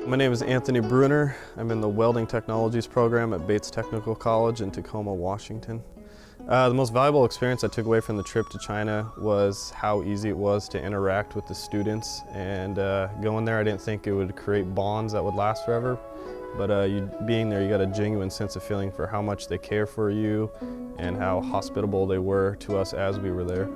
My name is Anthony Bruner. I'm in the Welding Technologies program at Bates Technical College in Tacoma, Washington. The most valuable experience I took away from the trip to China was how easy it was to interact with the students. And going there, I didn't think it would create bonds that would last forever. But being there, you got a genuine sense of feeling for how much they care for you and how hospitable they were to us as we were there.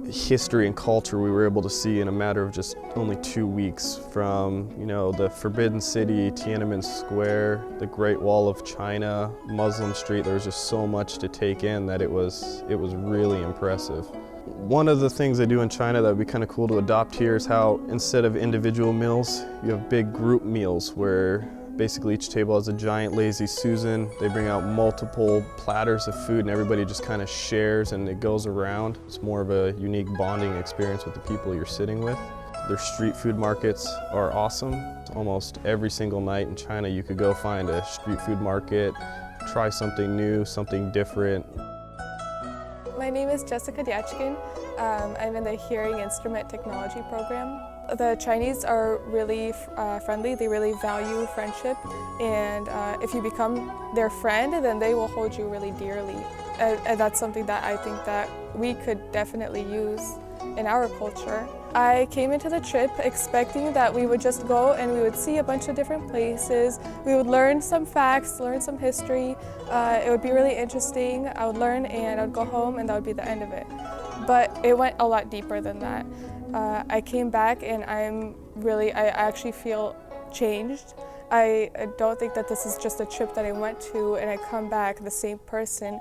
History and culture we were able to see in a matter of just only 2 weeks, from the Forbidden City, Tiananmen Square, the Great Wall of China, Muslim Street. There was just so much to take in that it was really impressive. One of the things they do in China that would be kind of cool to adopt here is how instead of individual meals, you have big group meals where basically each table has a giant lazy Susan. They bring out multiple platters of food and everybody just kind of shares and it goes around. It's more of a unique bonding experience with the people you're sitting with. Their street food markets are awesome. Almost every single night in China you could go find a street food market, try something new, something different. My name is Jessica Diachkin. I'm in the Hearing Instrument Technology program. The Chinese are really friendly. They really value friendship, and if you become their friend, then they will hold you really dearly. And that's something that I think that we could definitely use in our culture. I came into the trip expecting that we would just go and we would see a bunch of different places. We would learn some facts, learn some history. It would be really interesting. I would learn and I would go home and that would be the end of it. But it went a lot deeper than that. I came back and I actually feel changed. I don't think that this is just a trip that I went to and I come back the same person.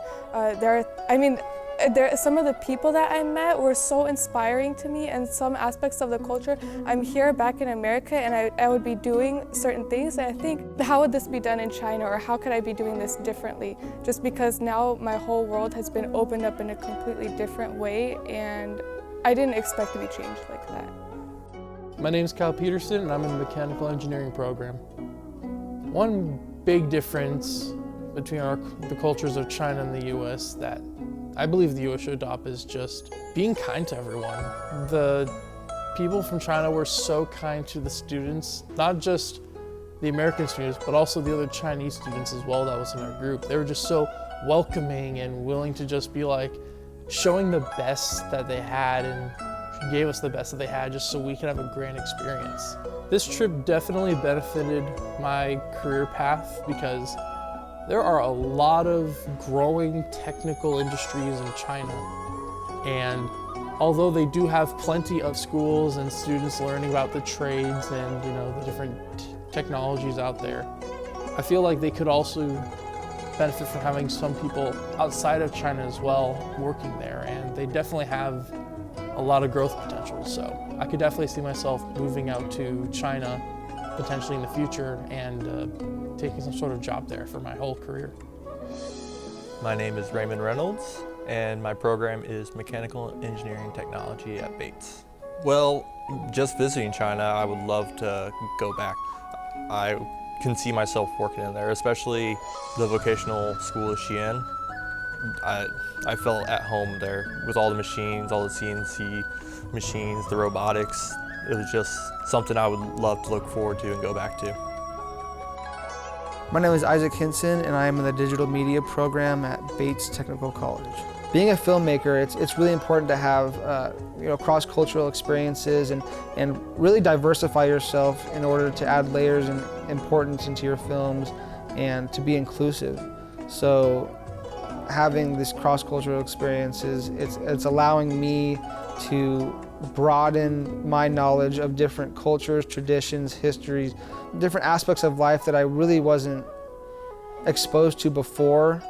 Some of the people that I met were so inspiring to me, and some aspects of the culture. I'm here back in America and I would be doing certain things and I think, how would this be done in China, or how could I be doing this differently? Just because now my whole world has been opened up in a completely different way and I didn't expect to be changed like that. My name is Kyle Peterson and I'm in the mechanical engineering program. One big difference between the cultures of China and the US that I believe the US should adopt is just being kind to everyone. The people from China were so kind to the students, not just the American students, but also the other Chinese students as well that was in our group. They were just so welcoming and willing to just be like, showing the best that they had, and gave us the best that they had just so we could have a grand experience. This trip definitely benefited my career path because there are a lot of growing technical industries in China. And although they do have plenty of schools and students learning about the trades and the different technologies out there, I feel like they could also benefit from having some people outside of China as well working there, and they definitely have a lot of growth potential. So I could definitely see myself moving out to China potentially in the future and taking some sort of job there for my whole career. My name is Raymond Reynolds and my program is Mechanical Engineering Technology at Bates. Well, just visiting China, I would love to go back. I can see myself working in there, especially the vocational school of Xi'an. I felt at home there with all the machines, all the CNC machines, the robotics. It was just something I would love to look forward to and go back to. My name is Isaac Hinson and I am in the digital media program at Bates Technical College. Being a filmmaker, it's really important to have cross-cultural experiences and really diversify yourself in order to add layers and importance into your films and to be inclusive. So having these cross-cultural experiences, it's allowing me to broaden my knowledge of different cultures, traditions, histories, different aspects of life that I really wasn't exposed to before.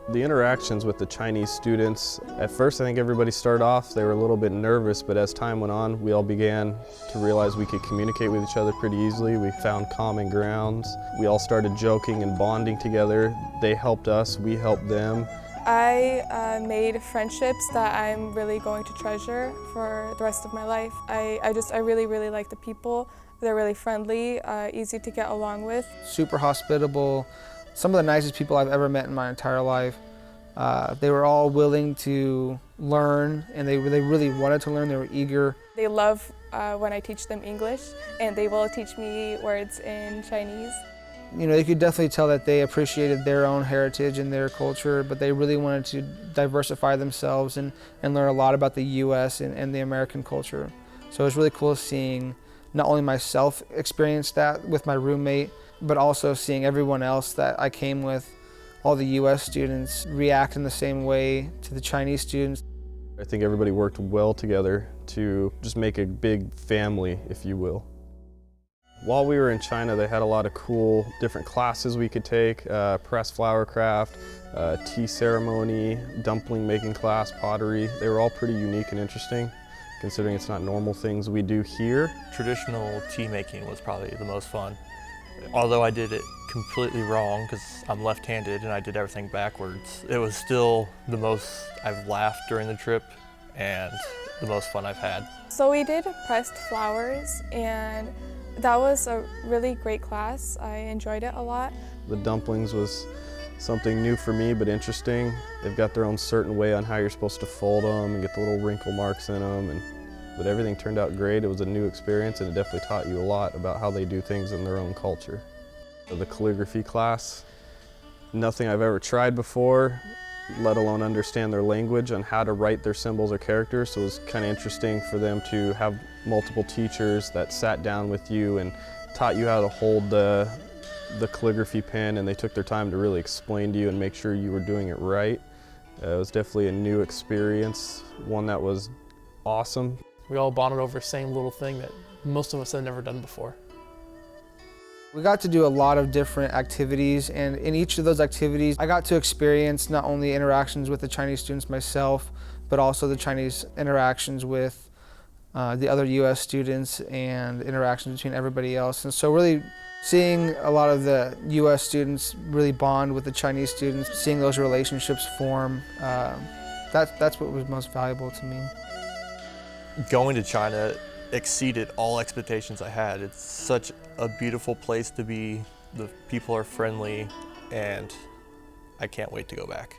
The interactions with the Chinese students, at first I think everybody started off, they were a little bit nervous, but as time went on, we all began to realize we could communicate with each other pretty easily. We found common grounds. We all started joking and bonding together. They helped us, we helped them. I made friendships that I'm really going to treasure for the rest of my life. I really, really like the people. They're really friendly, easy to get along with. Super hospitable. Some of the nicest people I've ever met in my entire life. They were all willing to learn and they really wanted to learn. They were eager. They love when I teach them English, and they will teach me words in Chinese. You know, you could definitely tell that they appreciated their own heritage and their culture, but they really wanted to diversify themselves and learn a lot about the U.S. and the American culture. So it was really cool seeing not only myself experience that with my roommate, but also seeing everyone else that I came with, all the U.S. students, react in the same way to the Chinese students. I think everybody worked well together to just make a big family, if you will. While we were in China, they had a lot of cool different classes we could take, press flower craft, tea ceremony, dumpling making class, pottery. They were all pretty unique and interesting, considering it's not normal things we do here. Traditional tea making was probably the most fun. Although I did it completely wrong because I'm left-handed and I did everything backwards, it was still the most I've laughed during the trip and the most fun I've had. So we did pressed flowers, and that was a really great class. I enjoyed it a lot. The dumplings was something new for me, but interesting. They've got their own certain way on how you're supposed to fold them and get the little wrinkle marks in them, but everything turned out great. It was a new experience, and it definitely taught you a lot about how they do things in their own culture. The calligraphy class, nothing I've ever tried before, let alone understand their language on how to write their symbols or characters, so it was kind of interesting for them to have multiple teachers that sat down with you and taught you how to hold the calligraphy pen, and they took their time to really explain to you and make sure you were doing it right. It was definitely a new experience, one that was awesome. We all bonded over the same little thing that most of us had never done before. We got to do a lot of different activities, and in each of those activities, I got to experience not only interactions with the Chinese students myself, but also the Chinese interactions with the other U.S. students and interactions between everybody else. And so really seeing a lot of the U.S. students really bond with the Chinese students, seeing those relationships form, that's what was most valuable to me. Going to China exceeded all expectations I had. It's such a beautiful place to be. The people are friendly, and I can't wait to go back.